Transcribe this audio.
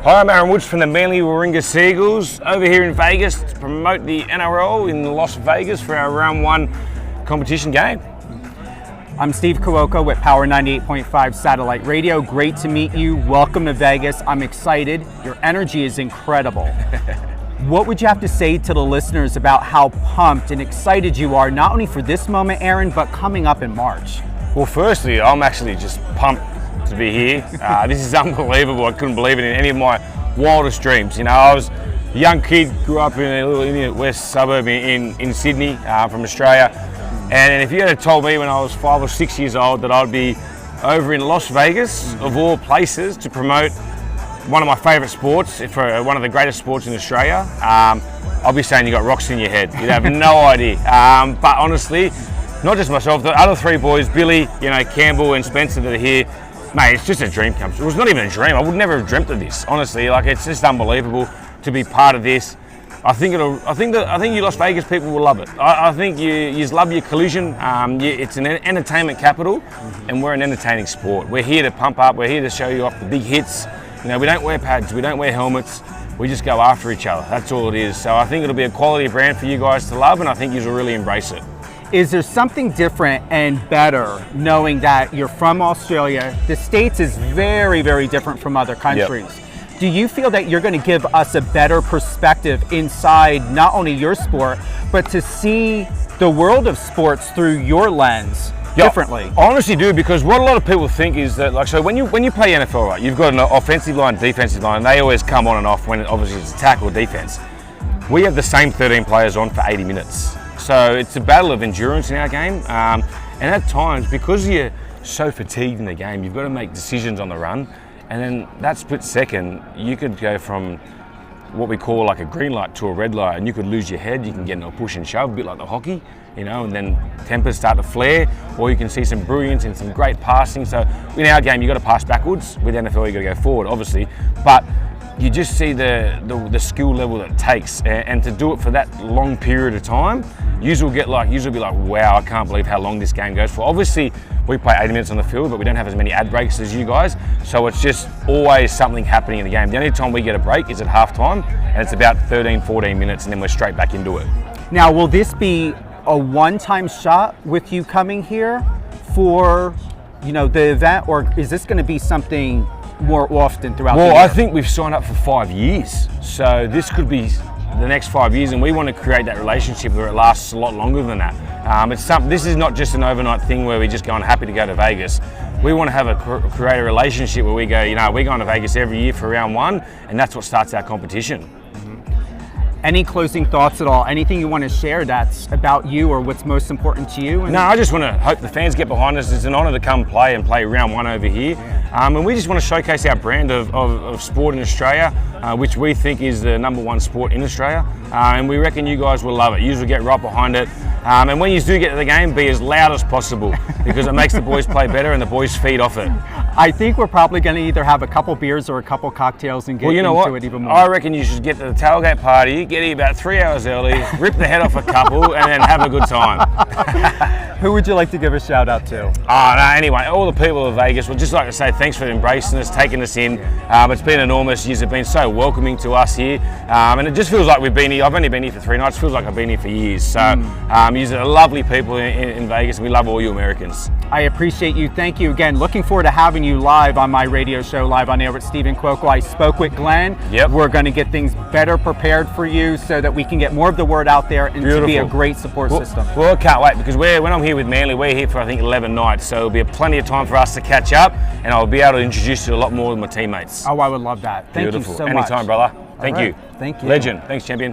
Hi, I'm Aaron Woods from the Manly Warringah Seagulls over here in Vegas to promote the NRL in Las Vegas for our round 1 competition game. I'm Steve Kuoka with Power 98.5 Satellite Radio. Great to meet you. Welcome to Vegas. I'm excited. Your energy is incredible. What would you have to say to the listeners about how pumped and excited you are, not only for this moment, Aaron, but coming up in March? Well, firstly, I'm actually just pumped to be here. This is unbelievable. I couldn't believe it in any of my wildest dreams. You know, I was a young kid, grew up in a little Indian west suburb in Sydney from Australia. And if you had told me when I was 5 or 6 years old that I'd be over in Las Vegas, of all places, to promote one of my favourite sports, for one of the greatest sports in Australia, I'll be saying you got rocks in your head. You'd have no idea. But honestly, not just myself, the other 3 boys, Billy, Campbell and Spencer that are here, mate, it's just a dream come true. It was not even a dream. I would never have dreamt of this, honestly. Like, it's just unbelievable to be part of this. I think you Las Vegas people will love it. I think you love your collision. It's an entertainment capital, and we're an entertaining sport. We're here to pump up. We're here to show you off the big hits. We don't wear pads. We don't wear helmets. We just go after each other. That's all it is. So I think it'll be a quality brand for you guys to love, and I think you'll really embrace it. Is there something different and better knowing that you're from Australia? The States is very, very different from other countries. Yep. Do you feel that you're going to give us a better perspective inside not only your sport, but to see the world of sports through your lens differently? I honestly do, because what a lot of people think is that, like, so when you play NFL, right, you've got an offensive line, defensive line, and they always come on and off when obviously it's attack or defense. We have the same 13 players on for 80 minutes. So it's a battle of endurance in our game, and at times, because you're so fatigued in the game, you've got to make decisions on the run, and then that split second, you could go from what we call like a green light to a red light, and you could lose your head. You can get into a push and shove, a bit like the hockey, and then tempers start to flare, or you can see some brilliance and some great passing. So in our game, you've got to pass backwards. With NFL, you've got to go forward, obviously, but you just see the skill level that it takes, and to do it for that long period of time, usually be like, wow, I can't believe how long this game goes for. Obviously, we play 80 minutes on the field, but we don't have as many ad breaks as you guys, so it's just always something happening in the game. The only time we get a break is at halftime, and it's about 13, 14 minutes, and then we're straight back into it. Now, will this be a one-time shot with you coming here for, the event, or is this going to be something more often throughout the year? Well, I think we've signed up for 5 years, so this could be the next 5 years, and we want to create that relationship where it lasts a lot longer than that. This is not just an overnight thing where we just go, I'm happy to go to Vegas. We want to have create a relationship where we go, we're going to Vegas every year for round 1, and that's what starts our competition. Any closing thoughts at all? Anything you want to share that's about you or what's most important to you? No, I just want to hope the fans get behind us. It's an honour to come play round 1 over here. And we just want to showcase our brand of sport in Australia, which we think is the #1 sport in Australia. And we reckon you guys will love it. You will get right behind it. And when you do get to the game, be as loud as possible, because it makes the boys play better and the boys feed off it. I think we're probably going to either have a couple beers or a couple cocktails and get into it even more. I reckon you should get to the tailgate party, get here about 3 hours early, rip the head off a couple, and then have a good time. Who would you like to give a shout out to? Anyway, all the people of Vegas would just like to say thanks for embracing us, taking us in. It's been enormous. You have been so welcoming to us here, and it just feels like we've been here. I've only been here for 3 nights. It feels like I've been here for years. So you're lovely people in Vegas, and we love all you Americans. I appreciate you. Thank you again. Looking forward to having you live on my radio show, Live on Air with Stephen Kuoka. I spoke with Glenn. Yep. We're going to get things better prepared for you so that we can get more of the word out there and to be a great support system. Well, I can't wait, because when I'm here with Manly, we're here for I think 11 nights, so it'll be plenty of time for us to catch up, and I'll be able to introduce you to a lot more of my teammates. Oh, I would love that. Thank you so much. Anytime, brother. Thank you. Thank you. Legend. Thanks, champion.